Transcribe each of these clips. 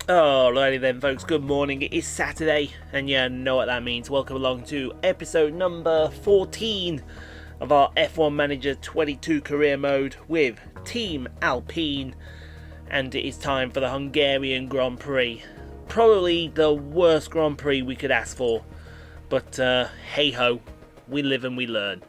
Alrighty then folks, good morning. It is Saturday and you know what that means. Welcome along to episode number 14 of our F1 Manager 22 career mode with Team Alpine, and it is time for the Hungarian Grand Prix. Probably the worst Grand Prix we could ask for, but hey ho, we live and we learn.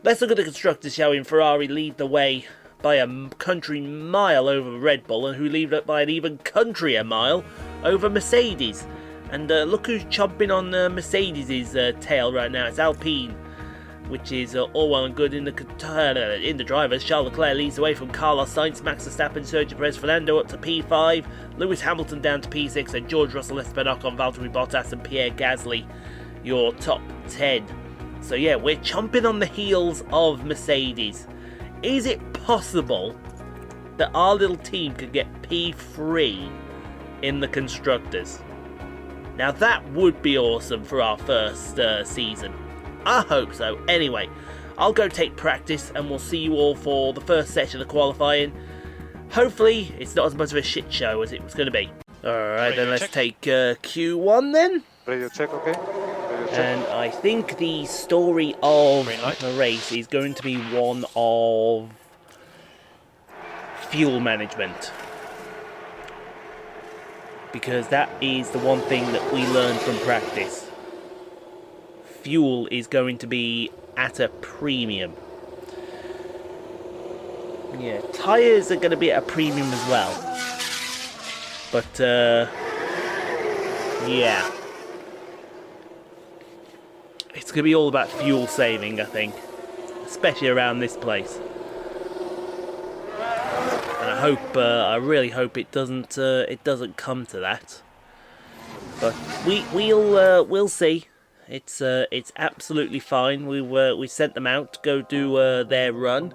Let's look at the constructors, shall we? And Ferrari lead the way by a country mile over Red Bull, and who lead it by an even countryer mile over Mercedes. And look who's chomping on Mercedes' tail right now. It's Alpine, which is all well and good in the drivers. Charles Leclerc leads away from Carlos Sainz, Max Verstappen, Sergio Perez, Fernando up to P5, Lewis Hamilton down to P6, and George Russell, Esteban, Ocon, Valtteri Bottas, and Pierre Gasly, your top 10. So yeah, we're chomping on the heels of Mercedes. Is it possible that our little team could get P3 in the Constructors? Now that would be awesome for our first season. I hope so. Anyway, I'll go take practice and we'll see you all for the first session of qualifying. Hopefully it's not as much of a shit show as it was going to be. Alright then, let's take Q1 then. Radio check, okay? And I think the story of the race is going to be one of fuel management. Because that is the one thing that we learned from practice. Fuel is going to be at a premium. Yeah, tyres are going to be at a premium as well. But, yeah. It's going to be all about fuel saving, I think. Especially around this place. And I hope, I really hope it doesn't come to that. But we'll see. It's absolutely fine. We sent them out to go do their run.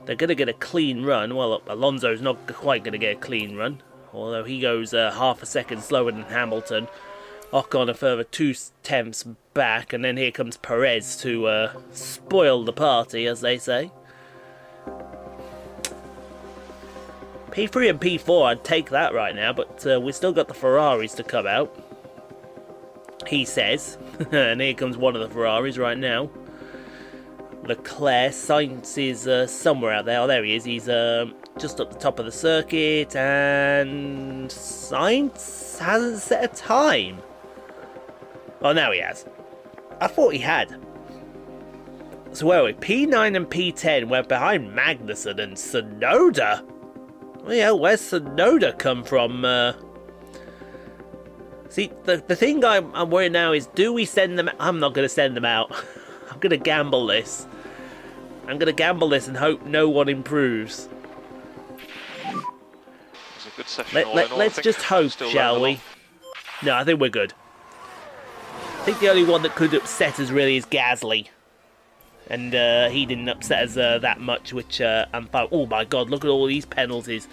They're going to get a clean run. Well, Alonso's not quite going to get a clean run, although he goes half a second slower than Hamilton. Ocon a further 0.2 back, and then here comes Perez to spoil the party, as they say. P3 and P4, I'd take that right now, but we've still got the Ferraris to come out, he says. And here comes one of the Ferraris right now. Leclerc, Sainz is somewhere out there. Oh, there he is. He's just up the top of the circuit, and Sainz hasn't set a time. Oh, now he has. I thought he had. So where are we? P9 and P10. We're behind Magnussen and Tsunoda. Well, yeah, where's Tsunoda come from? See, the thing I'm worried now is, do we send them? I'm not going to send them out. I'm going to gamble this. I'm going to gamble this and hope no one improves. It's a good session. Let's just hope, shall we? No, I think we're good. I think the only one that could upset us really is Gasly. And he didn't upset us that much, which I'm fine. Oh my god, look at all these penalties.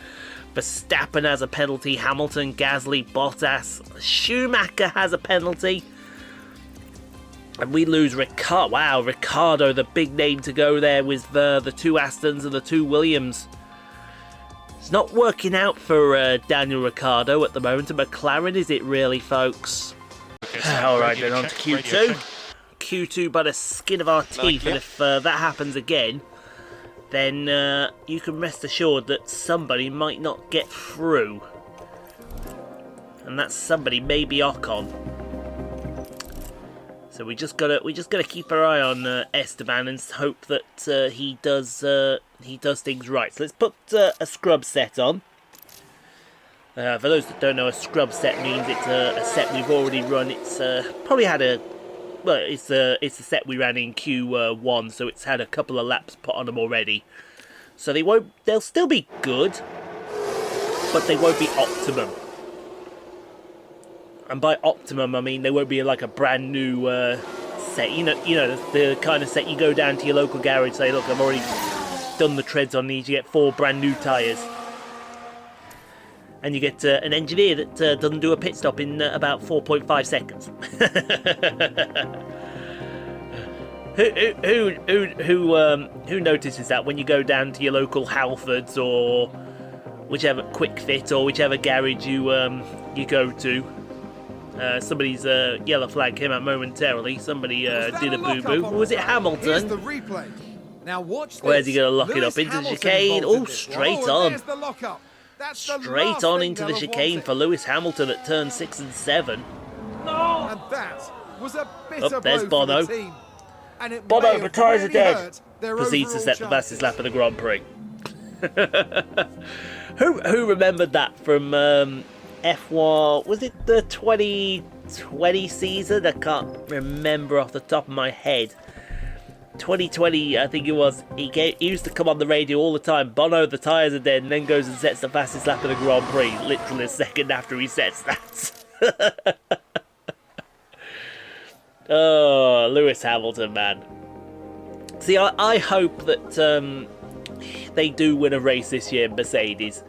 Verstappen has a penalty, Hamilton, Gasly, Bottas, Schumacher has a penalty. And we lose Ricardo. Wow, Ricardo, the big name to go there with the two Astons and the two Williams. It's not working out for Daniel Ricciardo at the moment. And McLaren, is it really, folks? Alright, then on to Q2. Q2 by the skin of our teeth, and if that happens again, then you can rest assured that somebody might not get through. And that somebody may be Ocon. So we just gotta keep our eye on Esteban and hope that he does things right. So let's put a scrub set on. For those that don't know, a scrub set means it's a set we've already run. It's probably had it's a set we ran in Q1, so it's had a couple of laps put on them already. So they'll still be good, but they won't be optimum. And by optimum, I mean they won't be like a brand new set. You know the kind of set you go down to your local garage and say, look, I've already done the treads on these. You get 4 brand new tyres. And you get an engineer that doesn't do a pit stop in about 4.5 seconds. Who notices that when you go down to your local Halfords or whichever Quick Fit or whichever garage you you go to. Somebody's yellow flag came out momentarily. Somebody did a boo-boo. Was it Hamilton? The replay. Now watch this. Where's he going to lock it Lewis up? Into the Hamilton chicane. involved in Oh, this one. straight And on. there's the lockup. That's the Straight last on thing into the they'll have chicane wanted. for Lewis Hamilton at turn 6 and 7. And that was a bitter there's blow Bono. for the team. And it Bono, may have but tyres are really dead. hurt their Proceeds to overall set the fastest lap chances. of the Grand Prix. Who remembered that from F1? Was it the 2020 season? I can't remember off the top of my head. 2020, I think it was. He used to come on the radio all the time. Bono, the tyres are dead, and then goes and sets the fastest lap of the Grand Prix, literally a second after he sets that. Oh, Lewis Hamilton, man. See, I hope that they do win a race this year, Mercedes.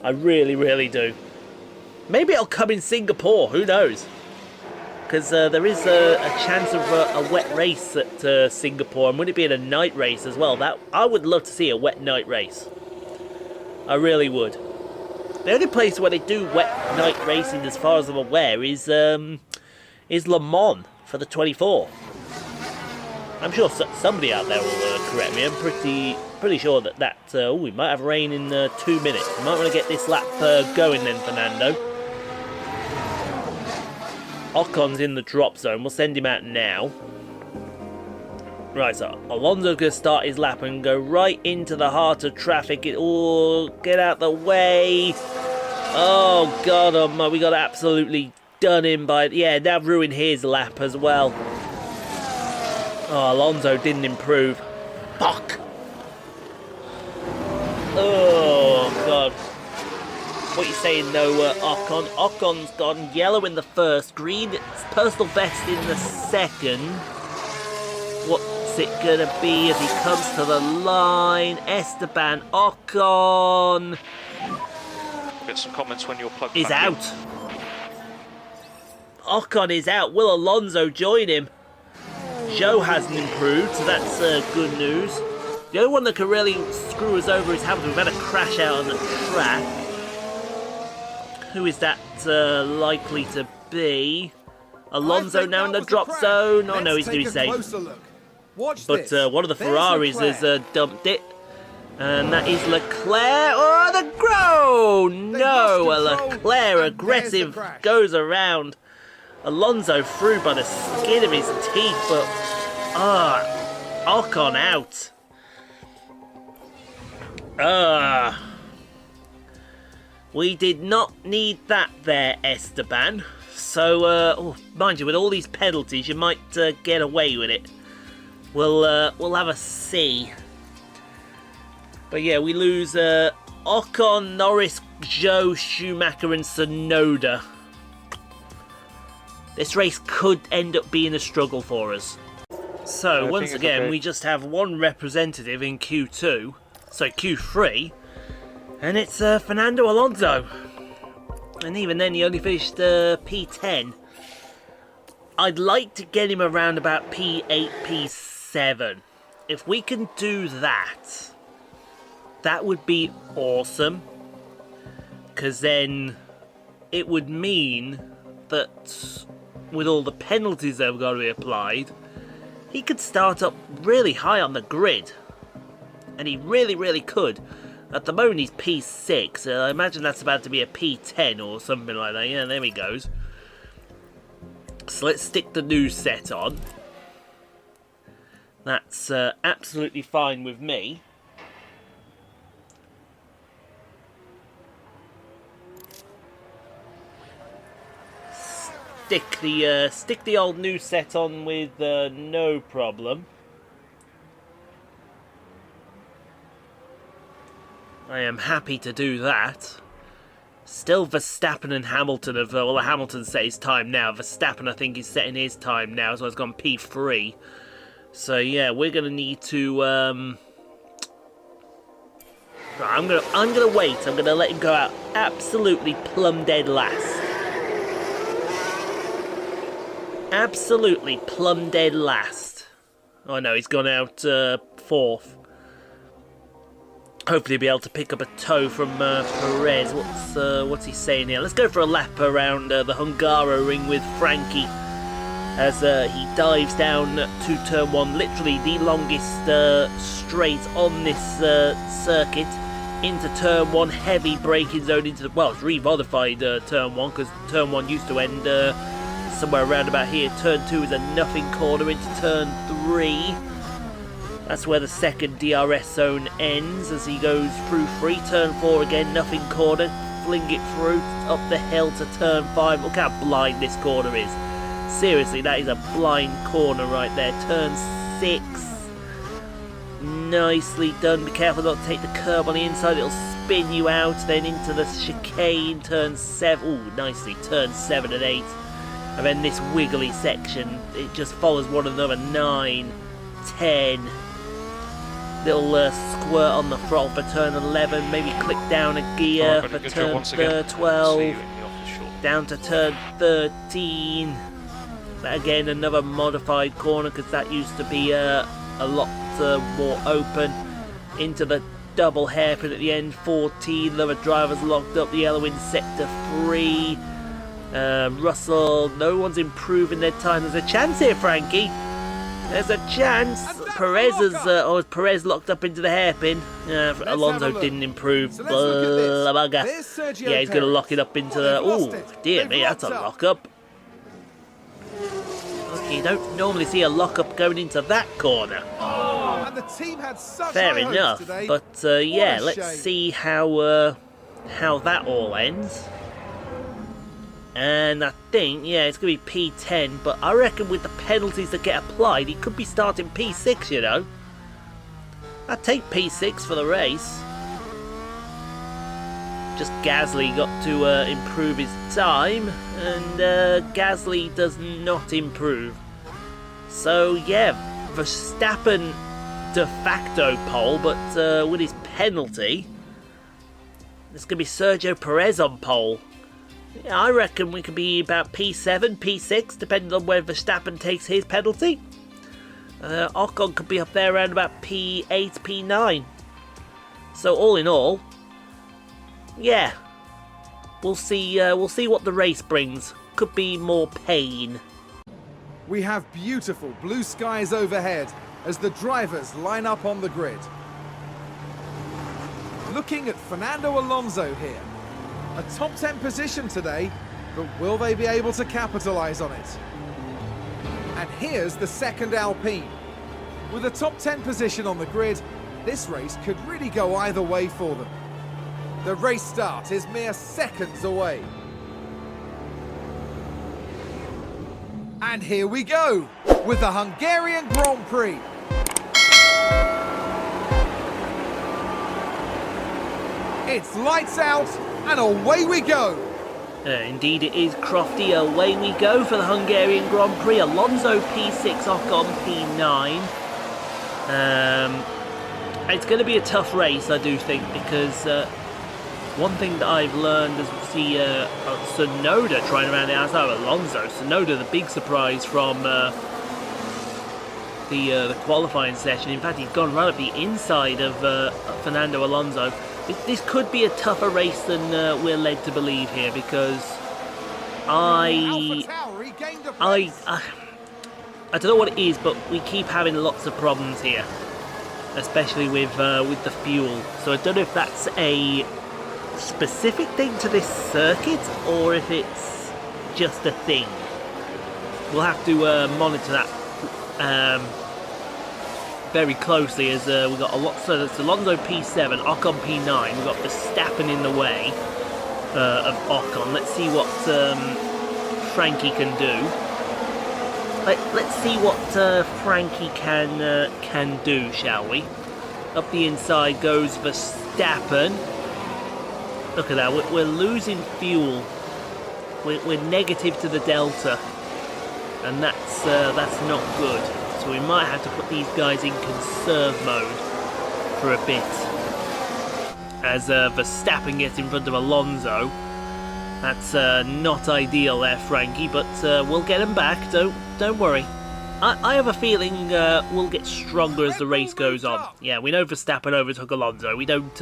I really, really do. Maybe it'll come in Singapore, who knows? Because there is a chance of a wet race at Singapore, and would it be in a night race as well? I would love to see a wet night race. I really would. The only place where they do wet night racing, as far as I'm aware, is Le Mans for the 24. I'm sure somebody out there will correct me. I'm pretty sure that we might have rain in 2 minutes. We might want to get this lap going then, Fernando. Ocon's in the drop zone. We'll send him out now. Right, so Alonso's going to start his lap and go right into the heart of traffic. Get out the way. Oh, God, we got absolutely done in by... Yeah, now ruined his lap as well. Oh, Alonso didn't improve. Fuck. Oh, God. What are you saying, though, Ocon? Ocon's gone yellow in the first, green, personal best in the second. What's it going to be as he comes to the line? Esteban Ocon Get some comments when you're plugged is back in. out. Ocon is out. Will Alonso join him? Joe hasn't improved, so that's good news. The only one that can really screw us over is Hamilton. We've had a crash out on the track. Who is that likely to be? Alonso now in the drop zone. Oh no, he's doing safe. But one of the Ferraris has dumped it. And that is Leclerc. Oh, the no! Leclerc, aggressive, goes around. Alonso through by the skin of his teeth, but Ocon out. We did not need that there, Esteban. So, mind you, with all these penalties, you might get away with it. We'll have a see. But yeah, we lose Ocon, Norris, Joe, Schumacher, and Tsunoda. This race could end up being a struggle for us. So, once again, we just have one representative in Q3, and it's Fernando Alonso. And even then, he only finished P10. I'd like to get him around about P8, P7. If we can do that, that would be awesome. Because then it would mean that with all the penalties that have got to be applied, he could start up really high on the grid. And he really, really could. At the moment he's P6. I imagine that's about to be a P10 or something like that. Yeah, there he goes. So let's stick the new set on. That's absolutely fine with me. Stick the old new set on with no problem. I am happy to do that. Still Verstappen and Hamilton have... well, Hamilton set his time now. Verstappen, I think, is setting his time now, so it's gone P3. So, yeah, we're going to need to... Right, I'm gonna wait. I'm going to let him go out absolutely plumb dead last. Absolutely plumb dead last. Oh, no, he's gone out 4th. hopefully be able to pick up a toe from Perez. What's he saying here? Let's go for a lap around the Hungaroring with Frankie as he dives down to turn 1, literally the longest straight on this circuit, into turn 1, heavy braking zone into the, well, it's remodified turn 1 because turn 1 used to end somewhere around about here. Turn 2 is a nothing corner into turn 3. That's where the second DRS zone ends as he goes through 3. Turn 4 again, nothing corner, fling it through up the hill to turn 5. Look how blind this corner is. Seriously, that is a blind corner right there. Turn 6. Nicely done. Be careful not to take the curb on the inside. It'll spin you out. Then into the chicane. Turn 7. Ooh, nicely. Turn 7 and 8. And then this wiggly section. It just follows one another. 9. 10. Little squirt on the throttle for turn 11. Maybe click down a gear for turn 12. Down to turn 13. Again, another modified corner because that used to be a lot more open. Into the double hairpin at the end. 14. The other drivers locked up. The yellow in sector 3. Russell, no one's improving their time. There's a chance here, Frankie. There's a chance. Perez is Perez locked up into the hairpin. Alonso didn't improve. So Bugger. Yeah, he's going to lock it up into the... Oh, dear me, that's a lock-up. Okay, you don't normally see a lock-up going into that corner. And the team had such Fair high hopes enough. today. But yeah, let's shame. see how that all ends. And I think, yeah, it's going to be P10, but I reckon with the penalties that get applied, he could be starting P6, you know. I'd take P6 for the race. Just Gasly got to improve his time, and Gasly does not improve. So, yeah, Verstappen de facto pole, but with his penalty, it's going to be Sergio Perez on pole. Yeah, I reckon we could be about P7, P6, depending on where Verstappen takes his penalty. Ocon could be up there around about P8, P9. So all in all, yeah, we'll see what the race brings. Could be more pain. We have beautiful blue skies overhead as the drivers line up on the grid. Looking at Fernando Alonso here. A top 10 position today, but will they be able to capitalise on it? And here's the second Alpine. With a top 10 position on the grid, this race could really go either way for them. The race start is mere seconds away. And here we go, with the Hungarian Grand Prix. It's lights out, and away we go! Indeed it is, Crofty. Away we go for the Hungarian Grand Prix. Alonso P6, Ocon P9. It's going to be a tough race, I do think, because one thing that I've learned is we see Tsunoda trying around the outside of Alonso. Tsunoda, the big surprise from the qualifying session. In fact, he's gone right up the inside of Fernando Alonso. This could be a tougher race than we're led to believe here, because I don't know what it is, but we keep having lots of problems here, especially with the fuel. So I don't know if that's a specific thing to this circuit or if it's just a thing. We'll have to monitor that very closely, as we've got a lot. So it's Alonso P7, Ocon P9. We've got Verstappen in the way of Ocon. Let's see what Frankie can do. Let's see what Frankie can do, shall we? Up the inside goes Verstappen. Look at that. We're losing fuel. We're negative to the delta, and that's not good. So we might have to put these guys in conserve mode for a bit. As Verstappen gets in front of Alonso. That's not ideal there, Frankie, but we'll get him back. Don't worry. I have a feeling we'll get stronger as the race goes on. Yeah, we know Verstappen overtook Alonso. We don't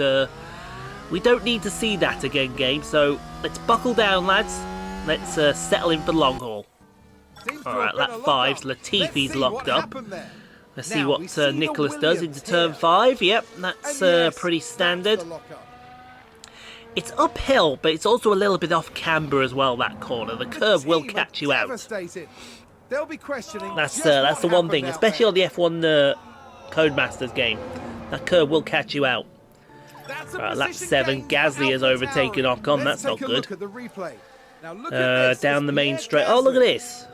need to see that again, game. So let's buckle down, lads. Let's settle in for the long haul. All right, lap 5. Latifi's locked up. Let's see what Nicholas does into turn 5. Yep, that's pretty standard. It's uphill, but it's also a little bit off camber as well, that corner. The curve will catch you out. That's the one thing, especially on the F1 Codemasters game. That curve will catch you out. Right, lap 7, Gasly has overtaken Ocon. That's not good. Down the main straight. Oh, look at this.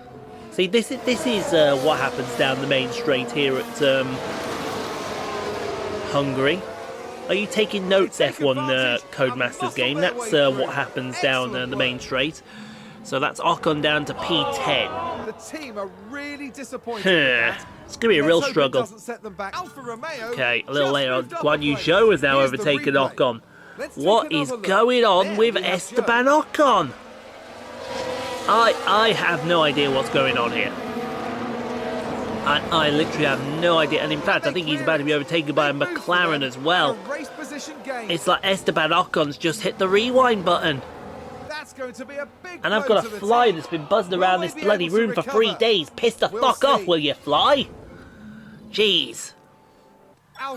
See, this is what happens down the main straight here at Hungary. Are you taking notes, F1 Codemasters game? That's what happens down the main straight. So that's Ocon down to P10. The team are really disappointed. It's going to be a real struggle. Okay, a little later on, Guan Yu Zhou has now overtaken Ocon. What is going on with Esteban Ocon? I have no idea what's going on here. I literally have no idea. And in fact, I think he's about to be overtaken by a McLaren as well. It's like Esteban Ocon's just hit the rewind button. And I've got a fly that's been buzzing around this bloody room for 3 days. Piss the fuck off, will you, fly? Jeez.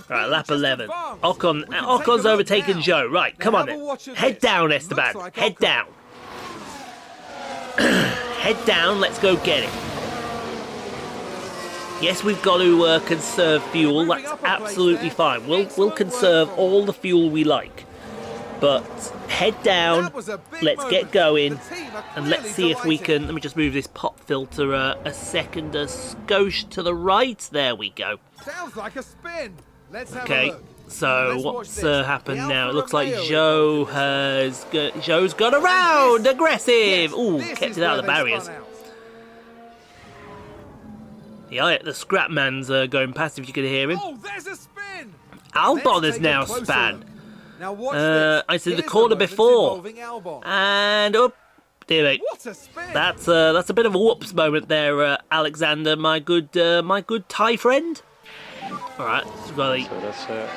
Right, lap 11. Ocon's overtaken Zhou. Right, come on then. Head down, Esteban. Head down. Head down, let's go get it. Yes, we've got to conserve fuel. That's absolutely fine. We'll conserve all the fuel we like. But head down, let's get going, and let's see if we can... Let me just move this pop filter a second, a skosh to the right. There we go. Sounds like a spin. Let's have okay, a look. so what's happened now? It looks like Zhou's gone around, aggressive. Ooh, kept it out of the barriers. Yeah, the scrap man's going past if you can hear him. Oh, there's a spin. Albon has now spun. I said the corner before, and up, dear mate. That's a bit of a whoops moment there, Alexander, my good Thai friend. All right,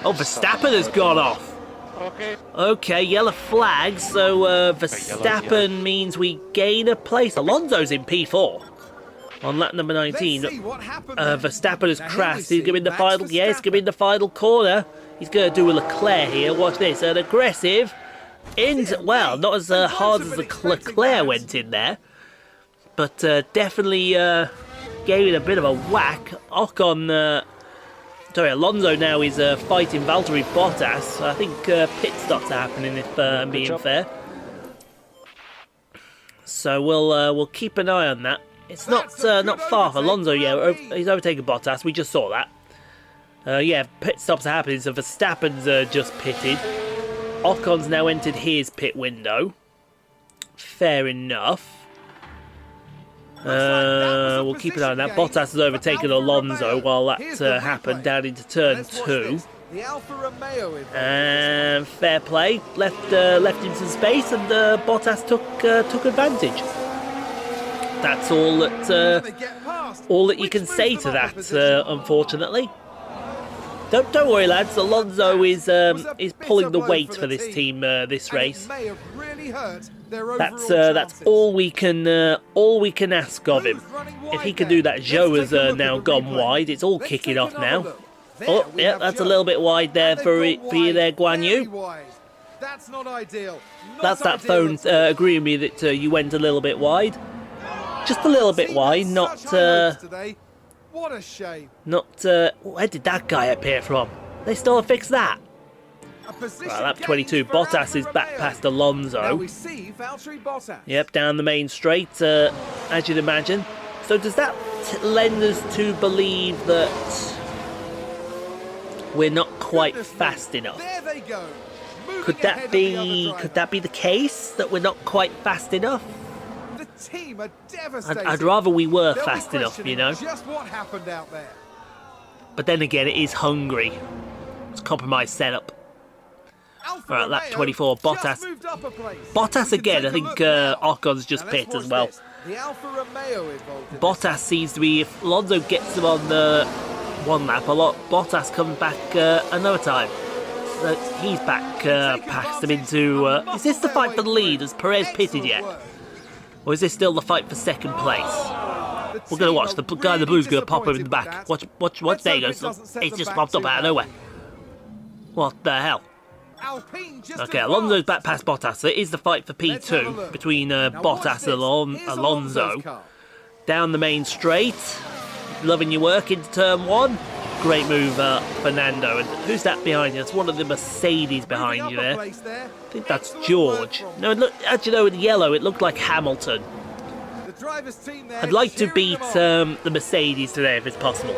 Verstappen has gone off. Okay, yellow flag. So Verstappen means we gain a place. Alonso's in P4 on lap number 19. Verstappen has crashed. He's going to the final. Yes, going to the final corner. He's going to do a Leclerc here. Watch this. An aggressive. Well, not as hard as the Leclerc went in there. But definitely gave it a bit of a whack. Alonso now is fighting Valtteri Bottas. I think pit stops are happening, if I'm being fair. So we'll keep an eye on that. It's not far for Alonso. Yeah, he's overtaken Bottas. We just saw that. Yeah, pit stops are happening. So Verstappen's just pitted. Ocon's now entered his pit window. Fair enough. We'll keep an eye on that. Bottas has overtaken Alonso while that happened down into turn 2. And fair play. Left him some space, and Bottas took advantage. That's all that you can say to that, unfortunately. Don't worry, lads. Alonso is pulling the weight for this team this race. That's all we can ask of him. If he can do that, Zhou has now gone wide. It's all kicking off now. Oh, yeah, that's a little bit wide there for you there, Guan Yu. That's not ideal. That's that phone agreeing with me that you went a little bit wide. Just a little bit wide, not... What a shame. Where did that guy appear from? They still have fixed that. Right, lap 22, Bottas is back past Alonso. We see Valtteri Bottas. Yep, down the main straight, as you'd imagine. So does that lend us to believe that we're not quite fast enough? There they go. Could that be the case, that we're not quite fast enough? The team are devastated. I'd rather we were fast enough, you know. Just what happened out there. But then again, it is Hungary. It's a compromised setup. All right, lap 24, Bottas. Bottas again. I think Ocon's just pit as well. The Alfa Romeo involved in Bottas seems to be, if Alonso gets him on the one lap, Bottas comes back another time. So he's back past him into... is this the fight for the lead? Has Perez pitted yet? Or is this still the fight for second place? We're going to watch. The guy in the blue is going to pop him in the back. Watch. There he goes. It's just popped up out of nowhere. What the hell? Okay, Alonso's back past Bottas. So it is the fight for P2 between Bottas and Alonso. Down the main straight. Loving your work into turn 1. Great move, Fernando. And who's that behind you? That's one of the Mercedes behind you there. I think that's George. No, look, actually, no, in yellow, it looked like Hamilton. I'd like to beat the Mercedes today if it's possible.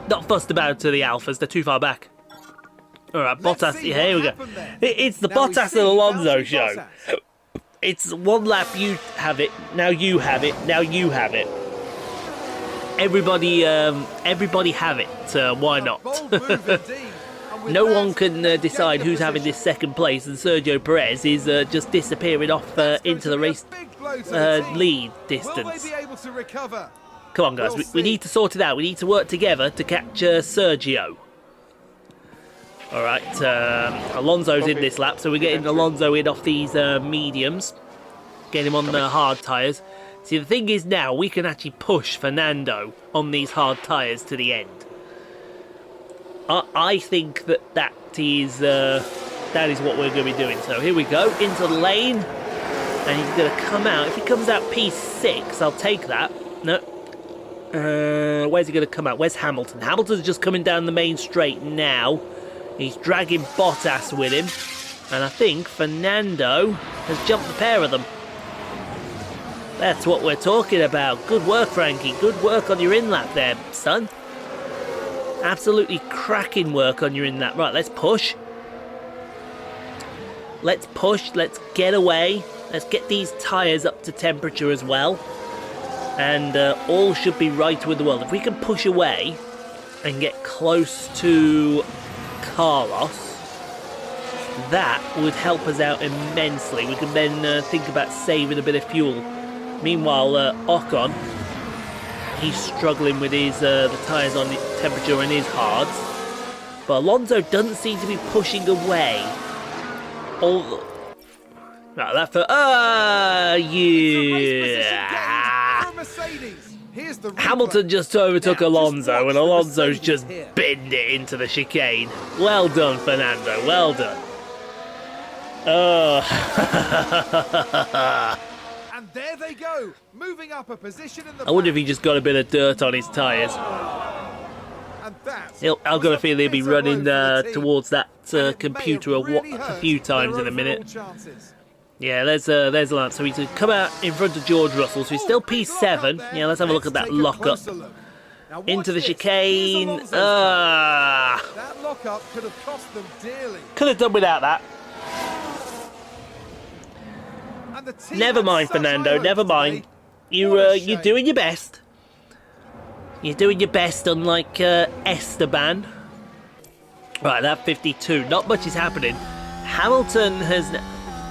Not fussed about to the Alphas, they're too far back. Alright, Bottas, yeah, here we go. It's the Bottas and Alonso show. It's one lap, you have it, now you have it, now you have it. Everybody have it, why not? No one can decide who's having this second place, and Sergio Perez is just disappearing off into the race lead distance. Come on, guys, we need to sort it out. We need to work together to catch Sergio. Alright, Alonso's in this lap, so we're getting Alonso in off these mediums. Getting him on the hard tyres. See, the thing is now, we can actually push Fernando on these hard tyres to the end. I think that is what we're going to be doing. So here we go, into the lane. And he's going to come out. If he comes out P6, I'll take that. No. Where's he going to come out? Where's Hamilton? Hamilton's just coming down the main straight now. He's dragging Bottas with him. And I think Fernando has jumped the pair of them. That's what we're talking about. Good work, Frankie. Good work on your in-lap there, son. Absolutely cracking work on your in-lap. Right, let's push. Let's push. Let's get away. Let's get these tyres up to temperature as well. And all should be right with the world. If we can push away and get close to Carlos, that would help us out immensely. We can then think about saving a bit of fuel. Meanwhile, Ocon, he's struggling with his the tyres on the temperature in his hards. But Alonso doesn't seem to be pushing away. Right, that for yeah. Hamilton just overtook Alonso, and Alonso's just binned it into the chicane. Well done, Fernando. Well done. And there they go, moving up a position in the I wonder if he just got a bit of dirt on his tyres. I've got a feeling he'll be running towards that computer a few times in a minute. Yeah, there's Lance. So he's come out in front of George Russell. So he's still P7. Yeah, let's have a look at that lock-up. Into the chicane. That lock-up could have cost them dearly. Could have done without that. Never mind, Fernando. Never mind. You're doing your best. You're doing your best, unlike Esteban. Right, that 52. Not much is happening. Hamilton has...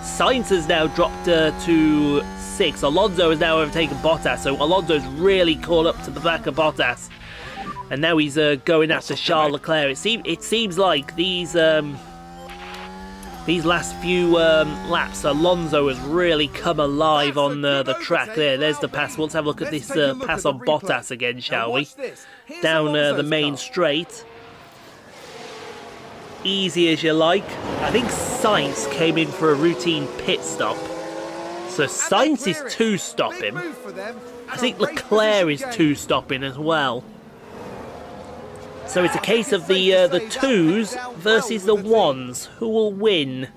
Sainz has now dropped to 6. Alonso has now overtaken Bottas. So Alonso's really caught up to the back of Bottas. And now he's going after Charles Leclerc. It seems like these last few laps, Alonso has really come alive on the track there. There's the pass. Let's have a look at this pass on Bottas again, shall we? Down the main straight. Easy as you like. I think Sainz came in for a routine pit stop. So Sainz is 2-stopping. I think Leclerc is 2-stopping as well. So it's a case of the 2s versus the 1s. Who will win?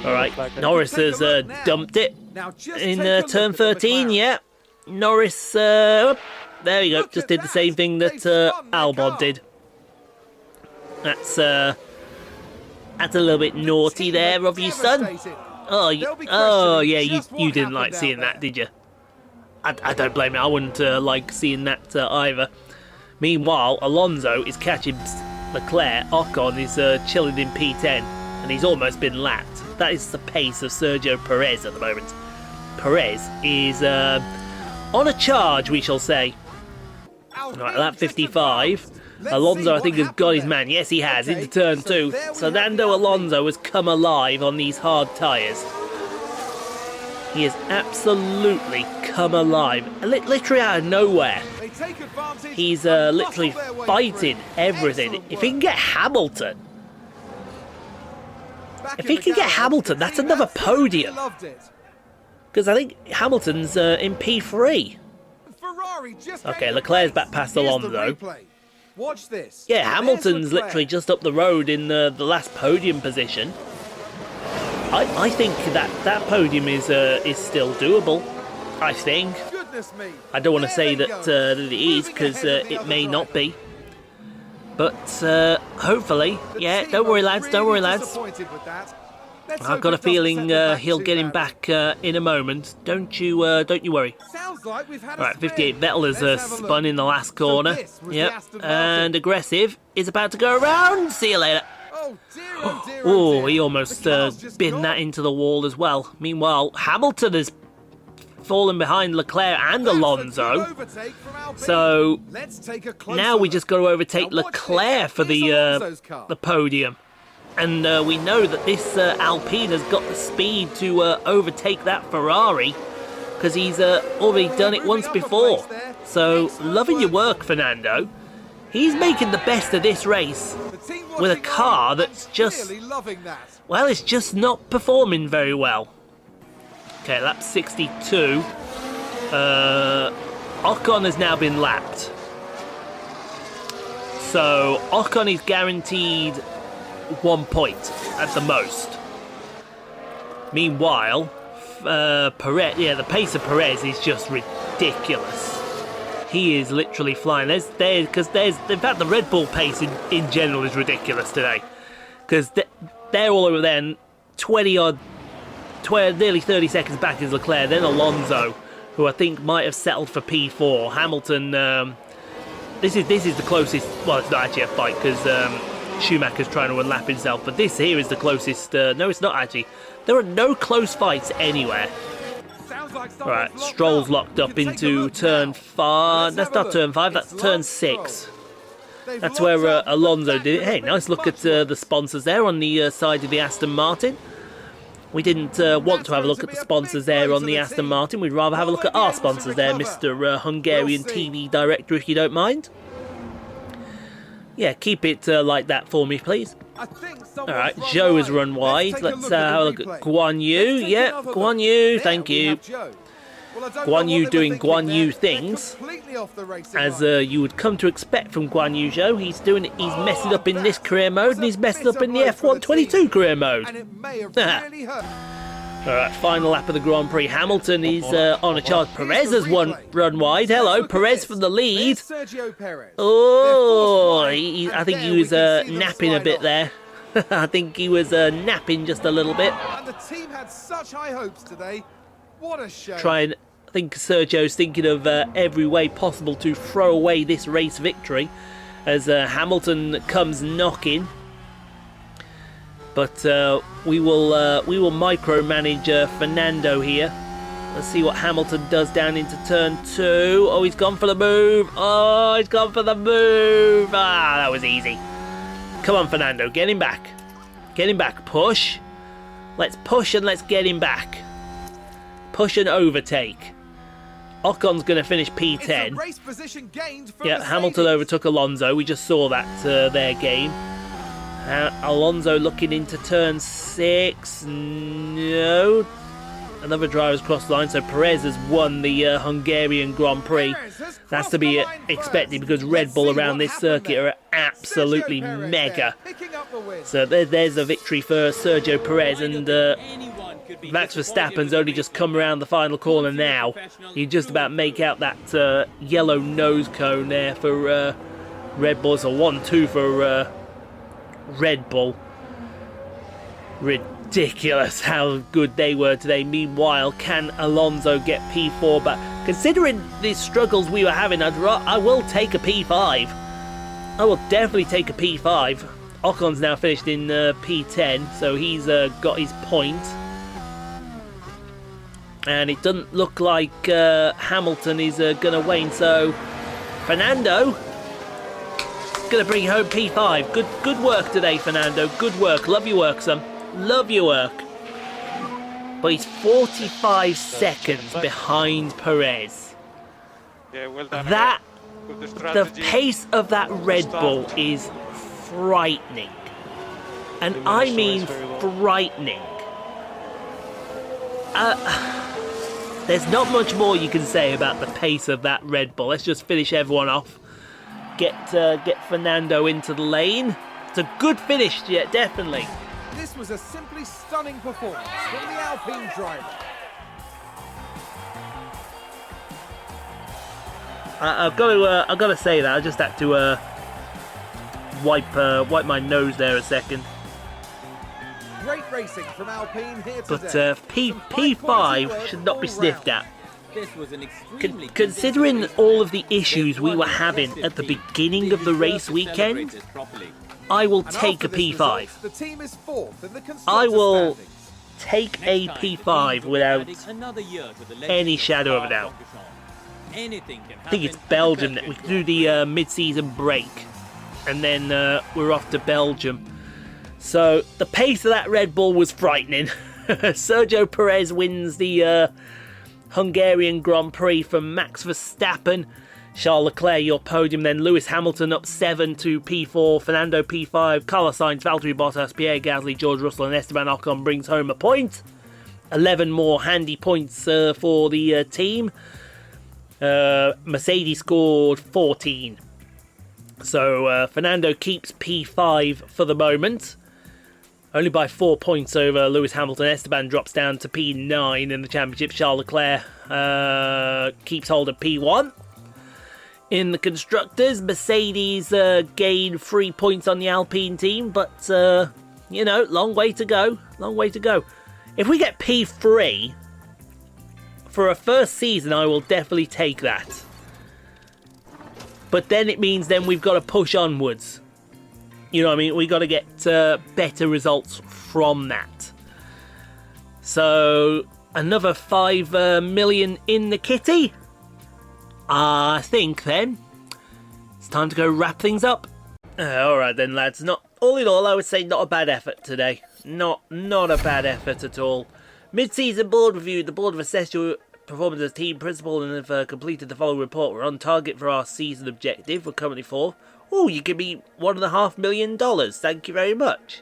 Alright, Norris has dumped it in turn 13, yeah. Norris, there you go, just did the same thing that Albon did. That's a little bit naughty there of you, son. Oh yeah, you didn't like seeing that, did you? I don't blame you, I wouldn't like seeing that either. Meanwhile, Alonso is catching Leclerc. Ocon is chilling in P10, and he's almost been lapped. That is the pace of Sergio Perez at the moment. Perez is on a charge, we shall say. Right, lap 55. Alonso, I think, has got his man. Yes, he has, into turn 2. Fernando Alonso has come alive on these hard tyres. He has absolutely come alive. Literally out of nowhere. He's literally fighting everything. If he can get Hamilton... that's another podium. Because I think Hamilton's in P3. Okay, Leclerc's back past Alonso. Watch this. Yeah, Hamilton's literally just up the road in the last podium position. I think that podium is still doable. I think. I don't want to say that it is, because it may not be. But hopefully, yeah. Don't worry, lads. Don't worry, lads. I've got a feeling he'll get him back in a moment. Don't you worry. Right, 58. Vettel has spun in the last corner. Yep, and aggressive is about to go around. See you later. Oh, he almost binned that into the wall as well. Meanwhile, Hamilton has fallen behind Leclerc and Alonso. So now we just got to overtake Leclerc for the podium. And we know that this Alpine has got the speed to overtake that Ferrari, because he's already done it once before. So, loving your work, Fernando. He's making the best of this race with a car that's just, well, it's just not performing very well. Okay, lap 62. Ocon has now been lapped. So, Ocon is guaranteed 1 point at the most. Meanwhile, Perez, the pace of Perez is just ridiculous. He is literally flying. In fact, the Red Bull pace in general is ridiculous today, because they're all over there, nearly 30 seconds back is Leclerc, then Alonso, who I think might have settled for P4. Hamilton, this is the closest. Well, it's not actually a fight, because Schumacher's trying to unlap himself, but this here is the closest. No, it's not actually. There are no close fights anywhere. Alright, Stroll's locked up into turn 5. That's not turn 5, that's turn 6. That's where Alonso did it. Hey, nice look at the sponsors there on the side of the Aston Martin. We didn't want to have a look at the sponsors there on the Aston Martin. We'd rather have a look at our sponsors there, Mr. Hungarian TV Director, if you don't mind. Yeah, keep it like that for me, please. Alright, Zhou has run wide. Let's have a look at Guan Yu. Yeah, Guan Yu, thank you. Guan Yu doing Guan Yu things, as you would come to expect from Guan Yu Zhou. He's messed it up in this career mode, and he's messed it up in the F1 22 career mode. Alright, final lap of the Grand Prix. Hamilton is on a charge. Perez has run wide. Hello, Perez from the lead. Oh, I think he was napping a bit there. I think he was napping just a little bit. And the team had such high hopes today. What a show. I think Sergio's thinking of every way possible to throw away this race victory, as Hamilton comes knocking. But we will micromanage Fernando here. Let's see what Hamilton does down into turn 2. Oh, he's gone for the move. Oh, he's gone for the move. Ah, that was easy. Come on, Fernando, get him back. Get him back. Push. Let's push and let's get him back. Push and overtake. Ocon's going to finish P10. Race position gained from yeah, Hamilton overtook Alonso. We just saw that their game. Alonso looking into turn 6. No. Another driver's cross line, so Perez has won the Hungarian Grand Prix. That's to be expected, because Red Bull around this circuit are absolutely mega. So there's a victory for Sergio Perez, and Max Verstappen's only just come around the final corner now. You just about make out that yellow nose cone there for Red Bull. So 1-2 for Red Bull. Ridiculous how good they were today. Meanwhile, can Alonso get P4? But considering the struggles we were having, I will take a P5. I will definitely take a P5. Ocon's now finished in P10, so he's got his point. And it doesn't look like Hamilton is going to win. So Fernando going to bring home P5. Good work today, Fernando. Good work. Love your work, son. Love your work. But he's 45 seconds behind Perez. Yeah, well done. That, With the the strategy. pace of that Red Bull is frightening. And I mean frightening. There's not much more you can say about the pace of that Red Bull. Let's just finish everyone off. Get Fernando into the lane. It's a good finish, yeah, definitely. This was a simply stunning performance from the Alpine driver. I've got to say that I just had to wipe my nose there a second. Great racing from Alpine here today. But Some P5 high-quality should work not be all sniffed round. at. This was an extremely Considering all of the issues we were having at the beginning of the race weekend, I will And take after a this P5. result, the team is fourth in the constructors' I will standings. take a P5 without any shadow of a doubt. I think it's Belgium that we can do the mid-season break, and then we're off to Belgium. So the pace of that Red Bull was frightening. Sergio Perez wins the Hungarian Grand Prix from Max Verstappen. Charles Leclerc, your podium. Then Lewis Hamilton up 7 to P4. Fernando P5. Carlos Sainz, Valtteri Bottas, Pierre Gasly, George Russell, and Esteban Ocon brings home a point. 11 more handy points for the team. Mercedes scored 14. So Fernando keeps P5 for the moment. Only by 4 points over Lewis Hamilton. Esteban drops down to P9 in the championship. Charles Leclerc keeps hold of P1. In the constructors, Mercedes gained 3 points on the Alpine team, but, long way to go. Long way to go. If we get P3, for a first season, I will definitely take that. But then it means then we've got to push onwards. You know what I mean? We've got to get better results from that. So, another 5 million in the kitty. I think then it's time to go wrap things up. Alright then, lads. All in all, I would say not a bad effort today. Not a bad effort at all. Mid-season board review. The board have assessed your performance as team principal and have completed the following report. We're on target for our season objective. We're currently 4th. Oh, you give me $1.5 million. Thank you very much.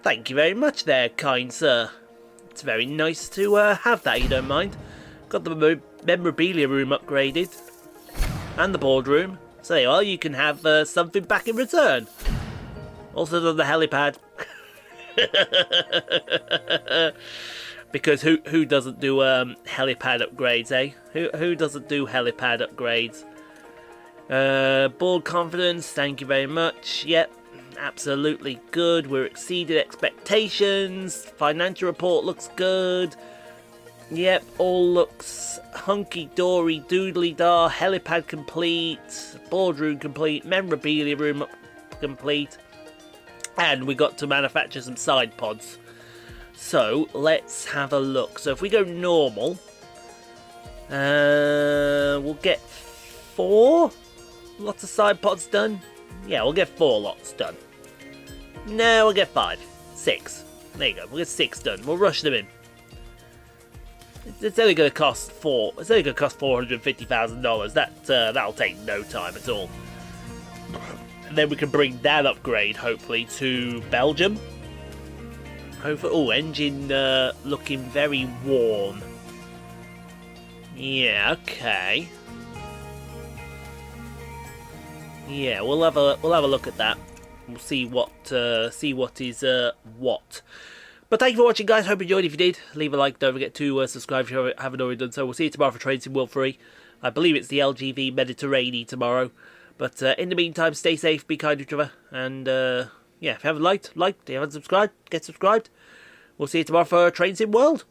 Thank you very much there, kind sir. It's very nice to have that, you don't mind. Got the memorabilia room upgraded. And the boardroom. So there you are, you can have something back in return. Also done the helipad. Because who doesn't do helipad upgrades, eh? Who doesn't do helipad upgrades? Board confidence, thank you very much. Yep, absolutely good. We're exceeded expectations. Financial report looks good. Yep, all looks hunky-dory, doodly-dar. Helipad complete. Boardroom complete. Memorabilia room complete. And we got to manufacture some side pods. So, let's have a look. So if we go normal, we'll get 4 lots of side pods done. Yeah, we'll get 4 lots done. No, we'll get 5. 6. There you go, we'll get 6 done. We'll rush them in. It's only going to cost It's only going to cost $450,000. That'll take no time at all. And then we can bring that upgrade, hopefully, to Belgium. Hopefully, engine looking very worn. Yeah, okay. Yeah, we'll have a look at that. We'll see what is what. But thank you for watching, guys. Hope you enjoyed. If you did, leave a like. Don't forget to subscribe if you haven't already done so. We'll see you tomorrow for Train Sim World 3. I believe it's the LGV Mediterranean tomorrow. But in the meantime, stay safe, be kind to each other, and yeah, if you haven't liked. If you haven't subscribed, get subscribed. We'll see you tomorrow for Train Sim World.